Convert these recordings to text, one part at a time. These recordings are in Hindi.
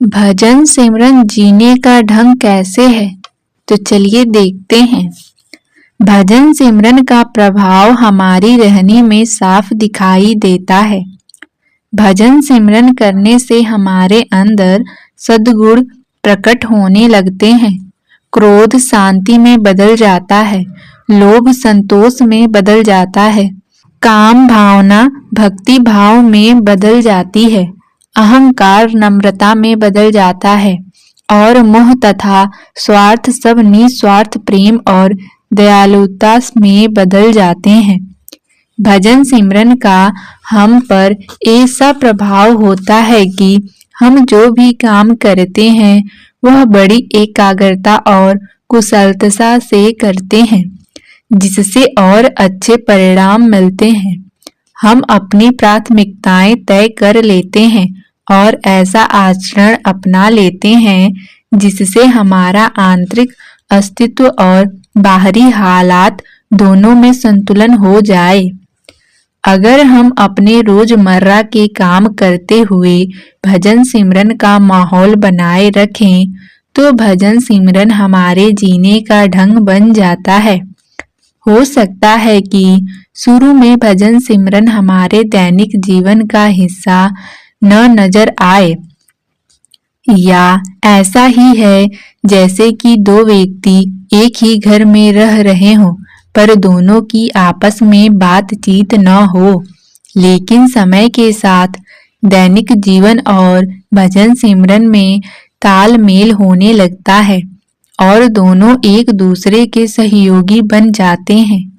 भजन सिमरन जीने का ढंग कैसे है, तो चलिए देखते हैं। भजन सिमरन का प्रभाव हमारी रहनी में साफ दिखाई देता है। भजन सिमरन करने से हमारे अंदर सद्गुण प्रकट होने लगते हैं। क्रोध शांति में बदल जाता है, लोभ संतोष में बदल जाता है, काम भावना भक्ति भाव में बदल जाती है, अहंकार नम्रता में बदल जाता है और मोह तथा स्वार्थ सब निस्वार्थ प्रेम और दयालुता में बदल जाते हैं। भजन सिमरन का हम पर ऐसा प्रभाव होता है कि हम जो भी काम करते हैं वह बड़ी एकाग्रता और कुशलता से करते हैं, जिससे और अच्छे परिणाम मिलते हैं। हम अपनी प्राथमिकताएं तय कर लेते हैं और ऐसा आचरण अपना लेते हैं जिससे हमारा आंतरिक अस्तित्व और बाहरी हालात दोनों में संतुलन हो जाए। अगर हम अपने रोजमर्रा के काम करते हुए भजन सिमरन का माहौल बनाए रखें तो भजन सिमरन हमारे जीने का ढंग बन जाता है। हो सकता है कि शुरू में भजन सिमरन हमारे दैनिक जीवन का हिस्सा न नजर आए, या ऐसा ही है जैसे कि दो व्यक्ति एक ही घर में रह रहे हों पर दोनों की आपस में बातचीत न हो। लेकिन समय के साथ दैनिक जीवन और भजन सिमरन में तालमेल होने लगता है और दोनों एक दूसरे के सहयोगी बन जाते हैं।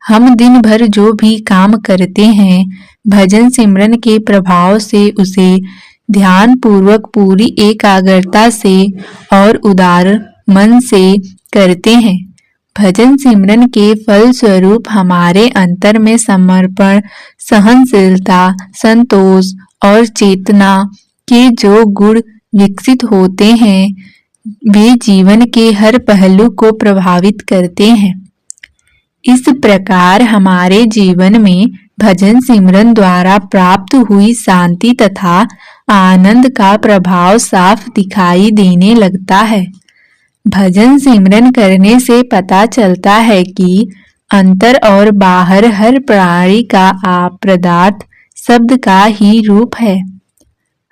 हम दिन भर जो भी काम करते हैं भजन सिमरन के प्रभाव से उसे ध्यान पूर्वक पूरी एकाग्रता से और उदार मन से करते हैं। भजन सिमरन के फल स्वरूप हमारे अंतर में समर्पण, सहनशीलता, संतोष और चेतना के जो गुण विकसित होते हैं वे जीवन के हर पहलू को प्रभावित करते हैं। इस प्रकार हमारे जीवन में भजन सिमरन द्वारा प्राप्त हुई शांति तथा आनंद का प्रभाव साफ दिखाई देने लगता है। भजन सिमरन करने से पता चलता है कि अंतर और बाहर हर प्राणी का पदार्थ शब्द का ही रूप है।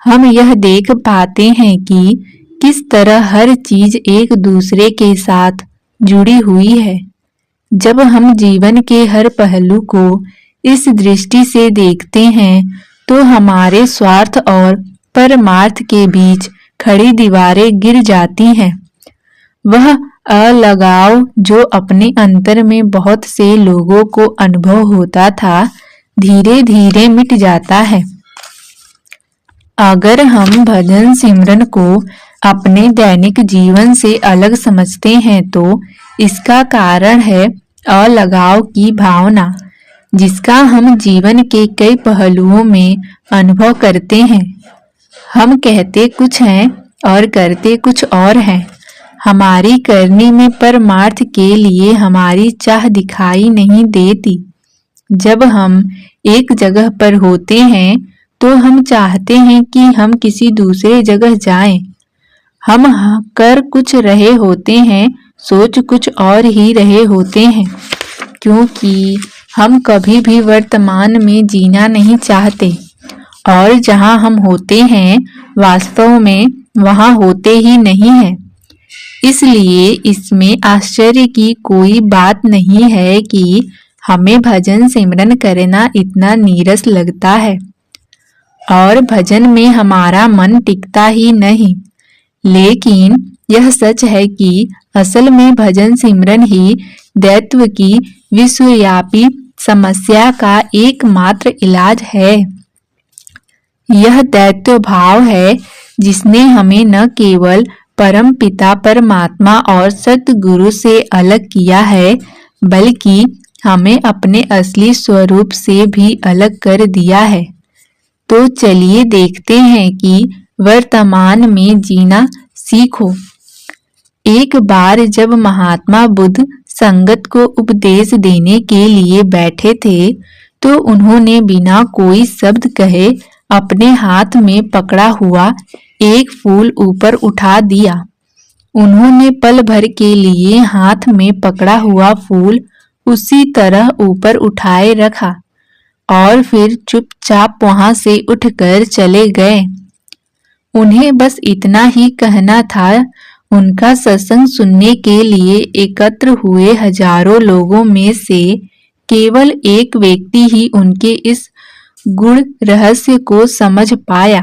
हम यह देख पाते हैं कि किस तरह हर चीज एक दूसरे के साथ जुड़ी हुई है। जब हम जीवन के हर पहलू को इस दृष्टि से देखते हैं तो हमारे स्वार्थ और परमार्थ के बीच खड़ी दीवारें गिर जाती हैं। वह अलगाव जो अपने अंतर में बहुत से लोगों को अनुभव होता था धीरे धीरे मिट जाता है। अगर हम भजन सिमरन को अपने दैनिक जीवन से अलग समझते हैं तो इसका कारण है अलगाव की भावना, जिसका हम जीवन के कई पहलुओं में अनुभव करते हैं। हम कहते कुछ हैं और करते कुछ और हैं। हमारी करनी में परमार्थ के लिए हमारी चाह दिखाई नहीं देती। जब हम एक जगह पर होते हैं तो हम चाहते हैं कि हम किसी दूसरे जगह जाएं। हम कर कुछ रहे होते हैं, सोच कुछ और ही रहे होते हैं, क्योंकि हम कभी भी वर्तमान में जीना नहीं चाहते और जहां हम होते हैं वास्तव में वहां होते ही नहीं हैं। इसलिए इसमें आश्चर्य की कोई बात नहीं है कि हमें भजन सिमरन करना इतना नीरस लगता है और भजन में हमारा मन टिकता ही नहीं। लेकिन यह सच है कि असल में भजन सिमरन ही दैत्व की विश्वव्यापी समस्या का एकमात्र इलाज है। यह दैत्य भाव है जिसने हमें न केवल परम पिता परमात्मा और सतगुरु से अलग किया है बल्कि हमें अपने असली स्वरूप से भी अलग कर दिया है। तो चलिए देखते हैं कि वर्तमान में जीना सीखो। एक बार जब महात्मा बुद्ध संगत को उपदेश देने के लिए बैठे थे तो उन्होंने बिना कोई शब्द कहे अपने हाथ में पकड़ा हुआ एक फूल ऊपर उठा दिया। उन्होंने पल भर के लिए हाथ में पकड़ा हुआ फूल उसी तरह ऊपर उठाए रखा और फिर चुपचाप वहां से उठकर चले गए। उन्हें बस इतना ही कहना था। उनका सत्संग सुनने के लिए एकत्र हुए हजारों लोगों में से केवल एक व्यक्ति ही उनके इस गुण रहस्य को समझ पाया।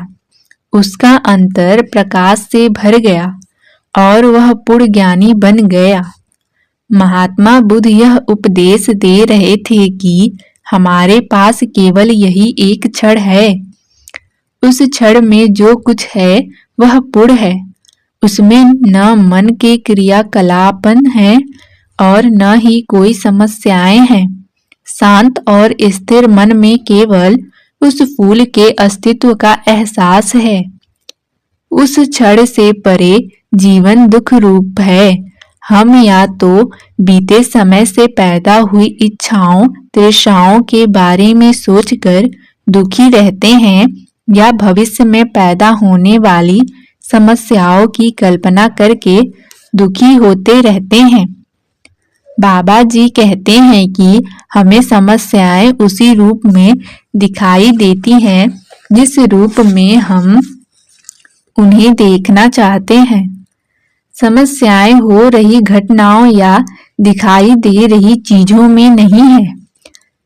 उसका अंतर प्रकाश से भर गया और वह पूर्ण ज्ञानी बन गया। महात्मा बुद्ध यह उपदेश दे रहे थे कि हमारे पास केवल यही एक क्षण है। उस क्षण में जो कुछ है वह पूर्ण है। उसमें न मन के क्रियाकलापन है और न ही कोई समस्याएं हैं। शांत और स्थिर मन में केवल उस फूल के अस्तित्व का एहसास है। उस क्षण से परे जीवन दुख रूप है। हम या तो बीते समय से पैदा हुई इच्छाओं तृष्णाओं के बारे में सोचकर दुखी रहते हैं या भविष्य में पैदा होने वाली समस्याओं की कल्पना करके दुखी होते रहते हैं। बाबा जी कहते हैं कि हमें समस्याएं उसी रूप में दिखाई देती हैं जिस रूप में हम उन्हें देखना चाहते हैं। समस्याएं हो रही घटनाओं या दिखाई दे रही चीजों में नहीं है।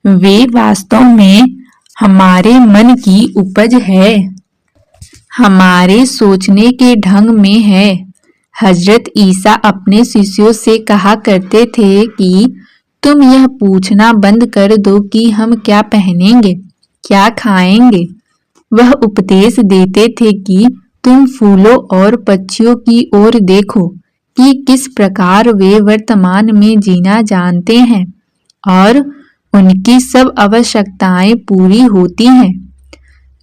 वे वास्तव में हमारे मन की उपज है, हमारे सोचने के ढंग में है। हजरत ईसा अपने शिष्यों से कहा करते थे कि तुम यह पूछना बंद कर दो कि हम क्या पहनेंगे, क्या खाएंगे। वह उपदेश देते थे कि तुम फूलों और पक्षियों की ओर देखो कि किस प्रकार वे वर्तमान में जीना जानते हैं और उनकी सब आवश्यकताएं पूरी होती हैं।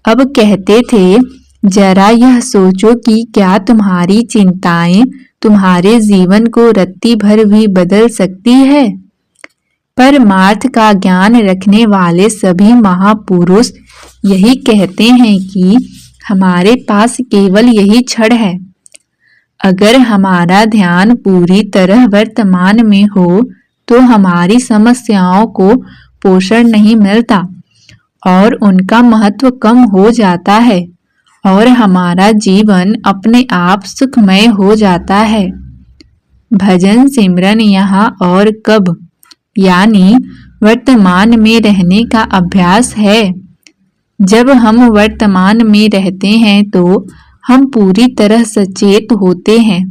अब कहते थे, जरा यह सोचो कि क्या तुम्हारी चिंताएं तुम्हारे जीवन को रत्ती भर भी बदल सकती है। परमार्थ का ज्ञान रखने वाले सभी महापुरुष यही कहते हैं कि हमारे पास केवल यही क्षण है। अगर हमारा ध्यान पूरी तरह वर्तमान में हो तो हमारी समस्याओं को पोषण नहीं मिलता और उनका महत्व कम हो जाता है और हमारा जीवन अपने आप सुखमय हो जाता है। भजन सिमरन यहाँ और कब यानी वर्तमान में रहने का अभ्यास है। जब हम वर्तमान में रहते हैं तो हम पूरी तरह सचेत होते हैं,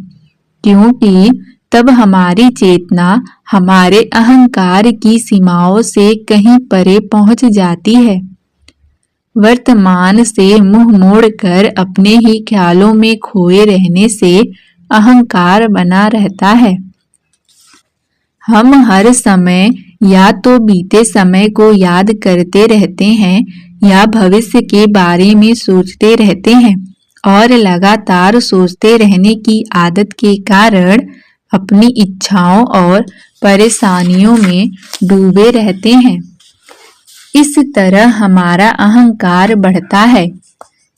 क्योंकि तब हमारी चेतना हमारे अहंकार की सीमाओं से कहीं परे पहुंच जाती है। वर्तमान से मुंह मोड़कर अपने ही ख्यालों में खोए रहने से अहंकार बना रहता है। हम हर समय या तो बीते समय को याद करते रहते हैं या भविष्य के बारे में सोचते रहते हैं और लगातार सोचते रहने की आदत के कारण अपनी इच्छाओं और परेशानियों में डूबे रहते हैं। इस तरह हमारा अहंकार बढ़ता है।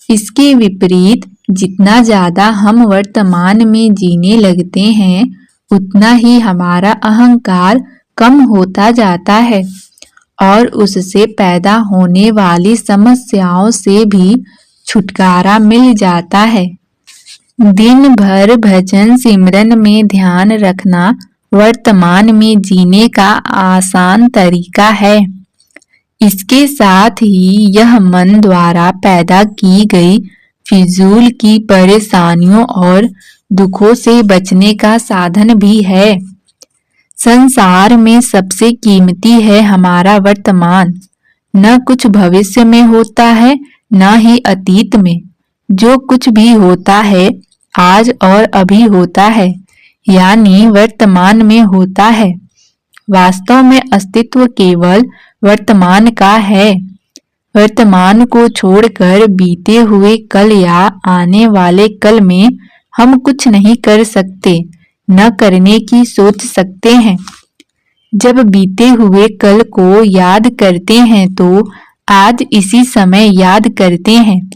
इसके विपरीत जितना ज्यादा हम वर्तमान में जीने लगते हैं उतना ही हमारा अहंकार कम होता जाता है और उससे पैदा होने वाली समस्याओं से भी छुटकारा मिल जाता है। दिन भर भजन सिमरन में ध्यान रखना वर्तमान में जीने का आसान तरीका है। इसके साथ ही यह मन द्वारा पैदा की गई फिजूल की परेशानियों और दुखों से बचने का साधन भी है। संसार में सबसे कीमती है हमारा वर्तमान। न कुछ भविष्य में होता है न ही अतीत में। जो कुछ भी होता है आज और अभी होता है, यानी वर्तमान में होता है। वास्तव में अस्तित्व केवल वर्तमान का है। वर्तमान को छोड़कर बीते हुए कल या आने वाले कल में हम कुछ नहीं कर सकते, न करने की सोच सकते हैं। जब बीते हुए कल को याद करते हैं तो आज इसी समय याद करते हैं।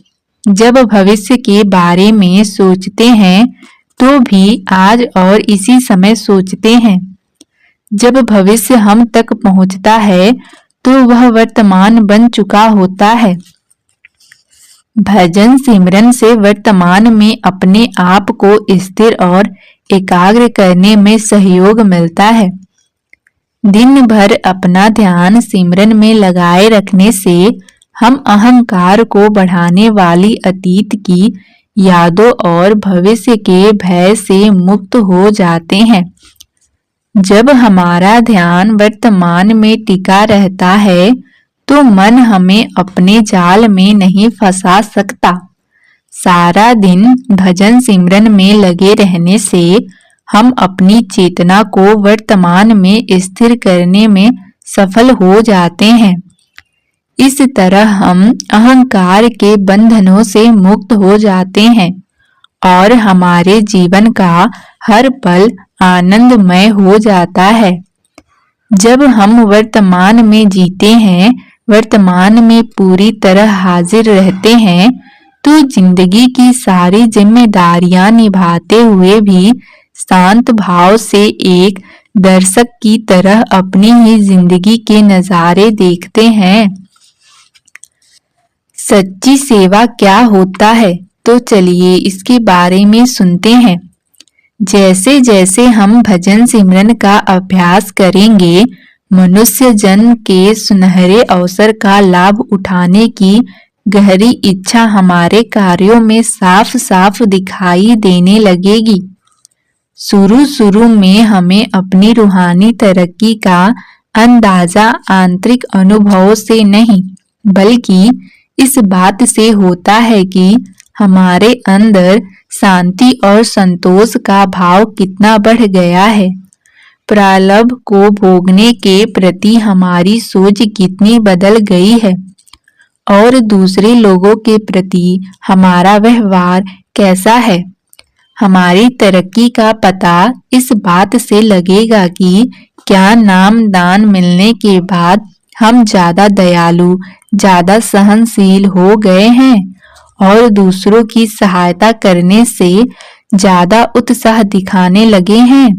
जब भविष्य के बारे में सोचते हैं तो भी आज और इसी समय सोचते हैं। जब भविष्य हम तक पहुंचता है तो वह वर्तमान बन चुका होता है। भजन सिमरन से वर्तमान में अपने आप को स्थिर और एकाग्र करने में सहयोग मिलता है। दिन भर अपना ध्यान सिमरन में लगाए रखने से हम अहंकार को बढ़ाने वाली अतीत की यादों और भविष्य के भय से मुक्त हो जाते हैं। जब हमारा ध्यान वर्तमान में टिका रहता है तो मन हमें अपने जाल में नहीं फंसा सकता। सारा दिन भजन सिमरन में लगे रहने से हम अपनी चेतना को वर्तमान में स्थिर करने में सफल हो जाते हैं। इस तरह हम अहंकार के बंधनों से मुक्त हो जाते हैं और हमारे जीवन का हर पल आनंदमय हो जाता है। जब हम वर्तमान में जीते हैं, वर्तमान में पूरी तरह हाजिर रहते हैं, तो जिंदगी की सारी जिम्मेदारियां निभाते हुए भी शांत भाव से एक दर्शक की तरह अपनी ही जिंदगी के नजारे देखते हैं। सच्ची सेवा क्या होता है, तो चलिए इसके बारे में सुनते हैं। जैसे जैसे हम भजन सिमरन का अभ्यास करेंगे, मनुष्य जन्म के सुनहरे अवसर का लाभ उठाने की गहरी इच्छा हमारे कार्यों में साफ साफ दिखाई देने लगेगी। शुरू शुरू में हमें अपनी रूहानी तरक्की का अंदाजा आंतरिक अनुभव से नहीं, बल्कि इस बात से होता है कि हमारे अंदर शांति और संतोष का भाव कितना बढ़ गया है, प्रारब्ध को भोगने के प्रति हमारी सोच कितनी बदल गई है और दूसरे लोगों के प्रति हमारा व्यवहार कैसा है। हमारी तरक्की का पता इस बात से लगेगा कि क्या नाम दान मिलने के बाद हम ज्यादा दयालु, ज्यादा सहनशील हो गए हैं और दूसरों की सहायता करने से ज्यादा उत्साह दिखाने लगे हैं।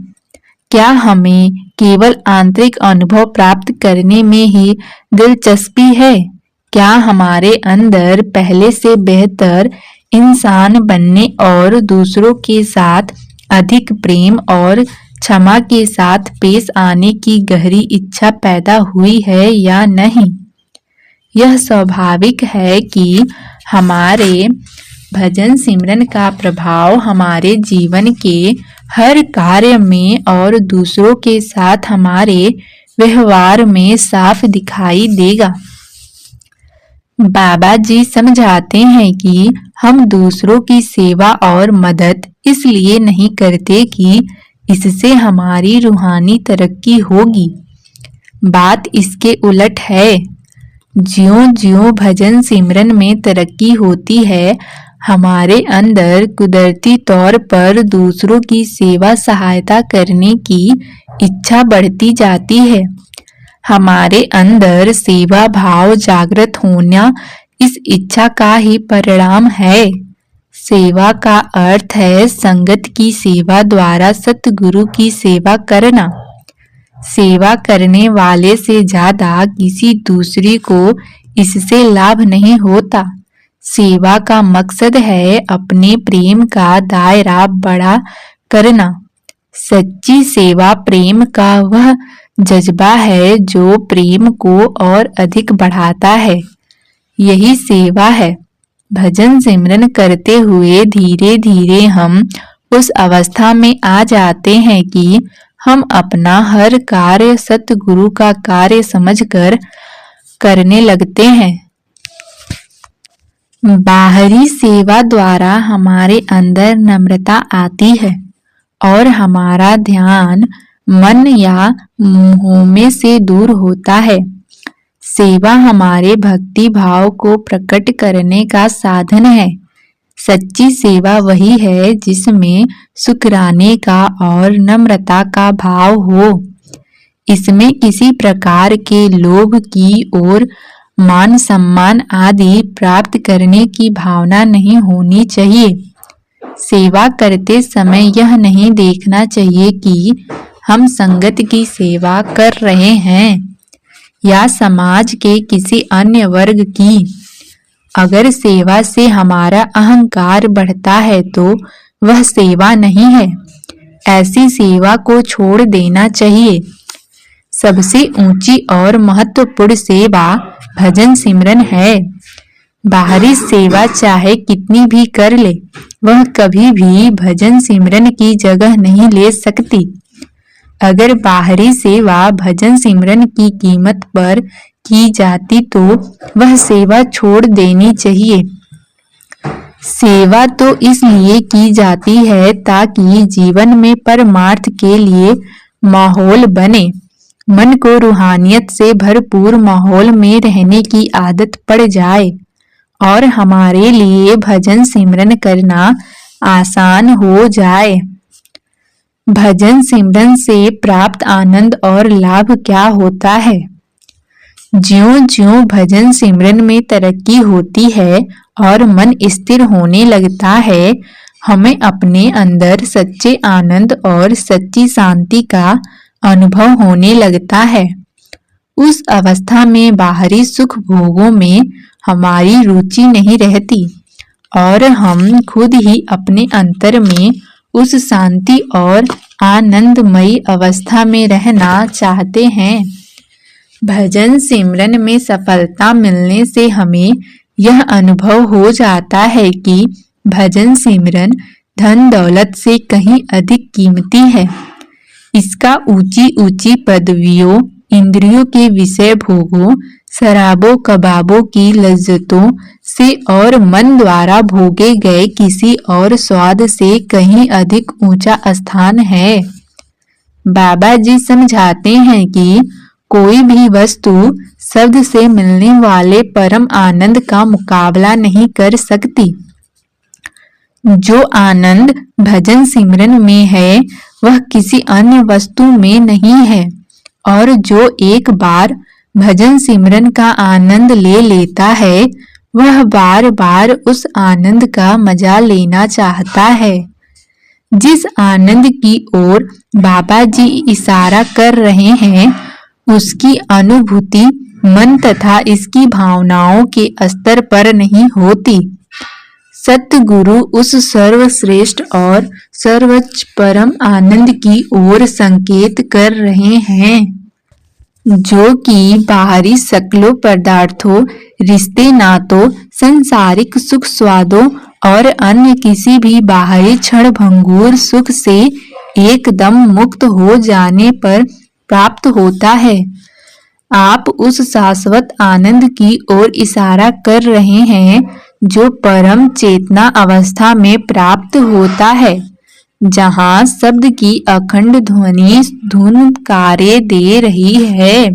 क्या हमें केवल आंतरिक अनुभव प्राप्त करने में ही दिलचस्पी है? क्या हमारे अंदर पहले से बेहतर इंसान बनने और दूसरों के साथ अधिक प्रेम और क्षमा के साथ पेश आने की गहरी इच्छा पैदा हुई है या नहीं? यह स्वाभाविक है कि हमारे भजन सिमरन का प्रभाव हमारे जीवन के हर कार्य में और दूसरों के साथ हमारे व्यवहार में साफ दिखाई देगा। बाबा जी समझाते हैं कि हम दूसरों की सेवा और मदद इसलिए नहीं करते कि इससे हमारी रूहानी तरक्की होगी। बात इसके उलट है। ज्यों-ज्यों भजन सिमरन में तरक्की होती है, हमारे अंदर कुदरती तौर पर दूसरों की सेवा सहायता करने की इच्छा बढ़ती जाती है। हमारे अंदर सेवा भाव जागृत होना इस इच्छा का ही परिणाम है। सेवा का अर्थ है संगत की सेवा द्वारा सतगुरु की सेवा करना। सेवा करने वाले से ज्यादा किसी दूसरे को इससे लाभ नहीं होता। सेवा का मकसद है अपने प्रेम का दायरा बड़ा करना। सच्ची सेवा प्रेम का वह जज्बा है जो प्रेम को और अधिक बढ़ाता है। यही सेवा है। भजन सिमरन करते हुए धीरे धीरे हम उस अवस्था में आ जाते हैं कि हम अपना हर कार्य सतगुरु का कार्य समझकर करने लगते हैं। बाहरी सेवा द्वारा हमारे अंदर नम्रता आती है और हमारा ध्यान मन या मोह से दूर होता है। सेवा हमारे भक्ति भाव को प्रकट करने का साधन है। सच्ची सेवा वही है जिसमें शुक्राने का और नम्रता का भाव हो। इसमें किसी प्रकार के लोभ की ओर मान सम्मान आदि प्राप्त करने की भावना नहीं होनी चाहिए। सेवा करते समय यह नहीं देखना चाहिए कि हम संगत की सेवा कर रहे हैं या समाज के किसी अन्य वर्ग की। अगर सेवा से हमारा अहंकार बढ़ता है तो वह सेवा नहीं है। ऐसी सेवा को छोड़ देना चाहिए। सबसे ऊंची और महत्वपूर्ण सेवा भजन सिमरन है। बाहरी सेवा चाहे कितनी भी कर ले, वह कभी भी भजन सिमरन की जगह नहीं ले सकती। अगर बाहरी सेवा भजन सिमरन की कीमत पर की जाती तो वह सेवा छोड़ देनी चाहिए। सेवा तो इसलिए की जाती है ताकि जीवन में परमार्थ के लिए माहौल बने, मन को रूहानियत से भरपूर माहौल में रहने की आदत पड़ जाए और हमारे लिए भजन सिमरन करना आसान हो जाए। भजन सिमरन से प्राप्त आनंद और लाभ क्या होता है? ज्यों-ज्यों भजन सिमरन में तरक्की होती है और मन स्थिर होने लगता है, हमें अपने अंदर सच्चे आनंद और सच्ची शांति का अनुभव होने लगता है। उस अवस्था में बाहरी सुख भोगों में हमारी रुचि नहीं रहती और हम खुद ही अपने अंतर में उस शांति और आनंदमयी अवस्था में रहना चाहते हैं। भजन सिमरन में सफलता मिलने से हमें यह अनुभव हो जाता है कि भजन सिमरन धन दौलत से कहीं अधिक कीमती है। इसका ऊंची ऊंची पदवियों, इंद्रियों के विषय भोगों, शराबों कबाबों की लज्जतों से और मन द्वारा भोगे गए किसी और स्वाद से कहीं अधिक ऊंचा स्थान है। बाबा जी समझाते हैं कि कोई भी वस्तु शब्द से मिलने वाले परम आनंद का मुकाबला नहीं कर सकती। जो आनंद भजन सिमरन में है वह किसी अन्य वस्तु में नहीं है और जो एक बार भजन सिमरन का आनंद ले लेता है वह बार बार उस आनंद का मजा लेना चाहता है। जिस आनंद की ओर बाबा जी इशारा कर रहे हैं उसकी अनुभूति मन तथा इसकी भावनाओं के स्तर पर नहीं होती। सतगुरु उस सर्वश्रेष्ठ और सर्वोच्च परम आनंद की ओर संकेत कर रहे हैं जो कि बाहरी शक्लों पदार्थों, रिश्ते नातों, सांसारिक सुख स्वादों और अन्य किसी भी बाहरी क्षण भंगुर सुख से एकदम मुक्त हो जाने पर प्राप्त होता है। आप उस शाश्वत आनंद की ओर इशारा कर रहे हैं जो परम चेतना अवस्था में प्राप्त होता है, जहाँ शब्द की अखंड ध्वनि धुन कार्य दे रही है।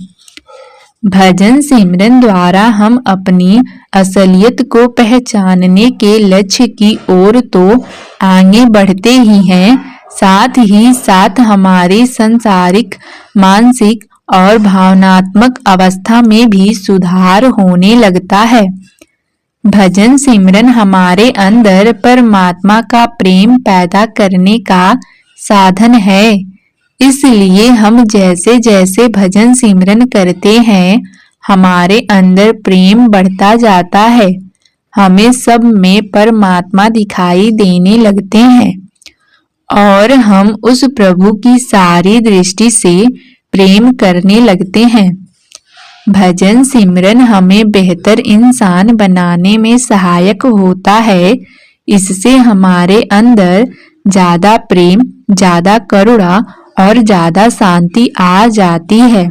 भजन सिमरन द्वारा हम अपनी असलियत को पहचानने के लक्ष्य की ओर तो आगे बढ़ते ही हैं, साथ ही साथ हमारी सांसारिक, मानसिक और भावनात्मक अवस्था में भी सुधार होने लगता है। भजन सिमरन हमारे अंदर परमात्मा का प्रेम पैदा करने का साधन है। इसलिए हम जैसे जैसे भजन सिमरन करते हैं हमारे अंदर प्रेम बढ़ता जाता है। हमें सब में परमात्मा दिखाई देने लगते हैं और हम उस प्रभु की सारी दृष्टि से प्रेम करने लगते हैं। भजन सिमरन हमें बेहतर इंसान बनाने में सहायक होता है। इससे हमारे अंदर ज्यादा प्रेम, ज्यादा करुणा और ज्यादा शांति आ जाती है।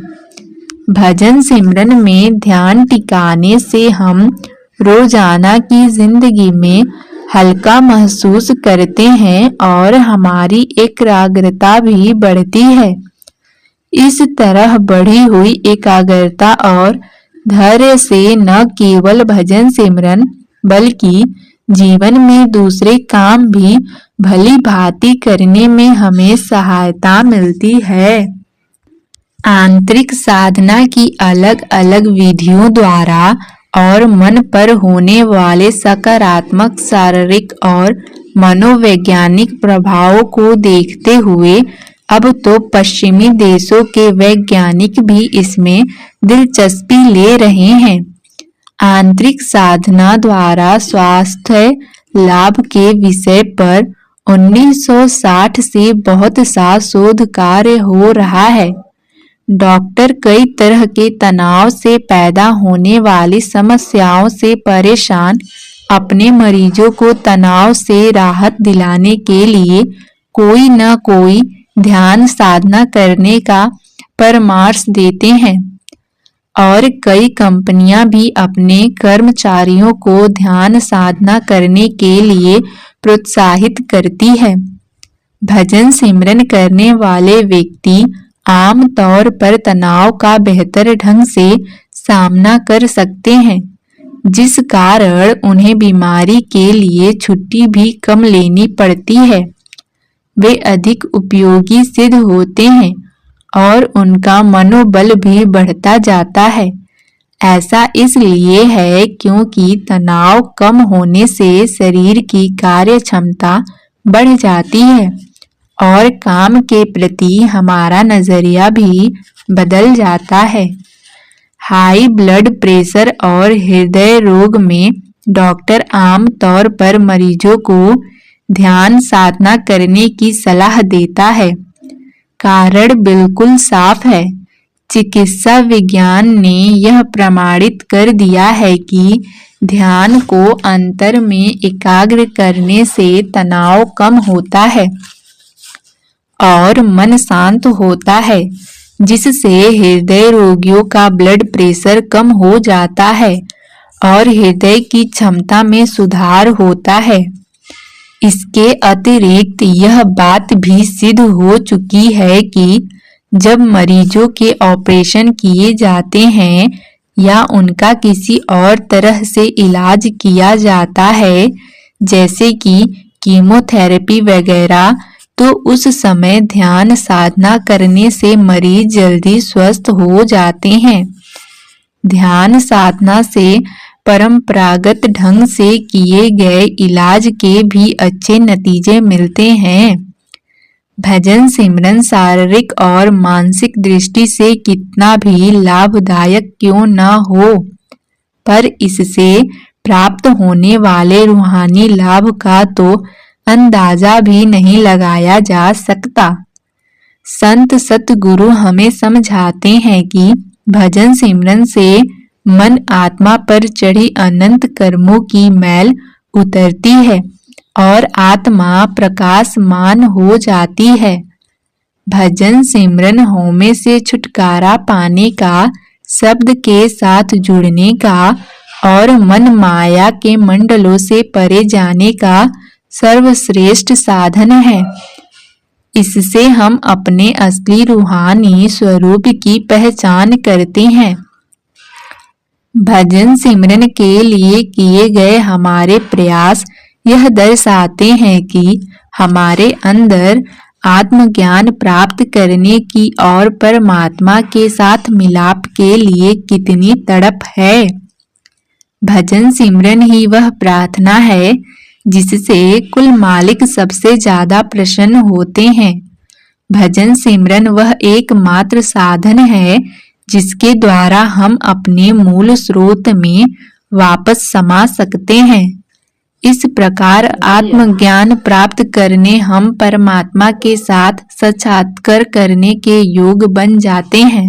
भजन सिमरन में ध्यान टिकाने से हम रोजाना की जिंदगी में हल्का महसूस करते हैं और हमारी एकाग्रता भी बढ़ती है। इस तरह बढ़ी हुई एकाग्रता और धैर्य से न केवल भजन सिमरन बल्कि जीवन में दूसरे काम भी भली भांति करने में हमें सहायता मिलती है। आंतरिक साधना की अलग अलग विधियों द्वारा और मन पर होने वाले सकारात्मक शारीरिक और मनोवैज्ञानिक प्रभावों को देखते हुए अब तो पश्चिमी देशों के वैज्ञानिक भी इसमें दिलचस्पी ले रहे हैं। आंतरिक साधना द्वारा स्वास्थ्य लाभ के विषय पर 1960 से बहुत सा शोध कार्य हो रहा है। डॉक्टर कई तरह के तनाव से पैदा होने वाली समस्याओं से परेशान अपने मरीजों को तनाव से राहत दिलाने के लिए कोई न कोई ध्यान साधना करने का परामर्श देते हैं और कई कंपनियां भी अपने कर्मचारियों को ध्यान साधना करने के लिए प्रोत्साहित करती है। भजन सिमरन करने वाले व्यक्ति आम तौर पर तनाव का बेहतर ढंग से सामना कर सकते हैं, जिस कारण उन्हें बीमारी के लिए छुट्टी भी कम लेनी पड़ती है। वे अधिक उपयोगी सिद्ध होते हैं और उनका मनोबल भी बढ़ता जाता है। ऐसा इसलिए है क्योंकि तनाव कम होने से शरीर की कार्य क्षमता बढ़ जाती है और काम के प्रति हमारा नजरिया भी बदल जाता है। हाई ब्लड प्रेशर और हृदय रोग में डॉक्टर आम तौर पर मरीजों को ध्यान साधना करने की सलाह देता है। कारण बिल्कुल साफ है। चिकित्सा विज्ञान ने यह प्रमाणित कर दिया है कि ध्यान को अंतर में एकाग्र करने से तनाव कम होता है और मन शांत होता है, जिससे हृदय रोगियों का ब्लड प्रेशर कम हो जाता है और हृदय की क्षमता में सुधार होता है। इसके अतिरिक्त यह बात भी सिद्ध हो चुकी है कि जब मरीजों के ऑपरेशन किए जाते हैं या उनका किसी और तरह से इलाज किया जाता है, जैसे कि कीमोथेरेपी वगैरह, तो उस समय ध्यान साधना करने से मरीज जल्दी स्वस्थ हो जाते हैं। ध्यान साधना से परंपरागत ढंग से किए गए इलाज के भी अच्छे नतीजे मिलते हैं। भजन सिमरन शारीरिक और मानसिक दृष्टि से कितना भी लाभदायक क्यों न हो, पर इससे प्राप्त होने वाले रूहानी लाभ का तो अंदाजा भी नहीं लगाया जा सकता। संत सतगुरु हमें समझाते हैं कि भजन सिमरन से मन आत्मा पर चढ़ी अनंत कर्मों की मैल उतरती है और आत्मा प्रकाशमान हो जाती है। भजन सिमरन होमे से छुटकारा पाने का, शब्द के साथ जुड़ने का और मन माया के मंडलों से परे जाने का सर्वश्रेष्ठ साधन है। इससे हम अपने असली रूहानी स्वरूप की पहचान करते हैं। भजन सिमरन के लिए किए गए हमारे प्रयास यह दर्शाते हैं कि हमारे अंदर आत्मज्ञान प्राप्त करने की और परमात्मा के साथ मिलाप के लिए कितनी तड़प है। भजन सिमरन ही वह प्रार्थना है जिससे कुल मालिक सबसे ज्यादा प्रसन्न होते हैं। भजन सिमरन वह एकमात्र साधन है जिसके द्वारा हम अपने मूल स्रोत में वापस समा सकते हैं। इस प्रकार आत्मज्ञान प्राप्त करने हम परमात्मा के साथ साक्षात्कार करने के योग्य बन जाते हैं।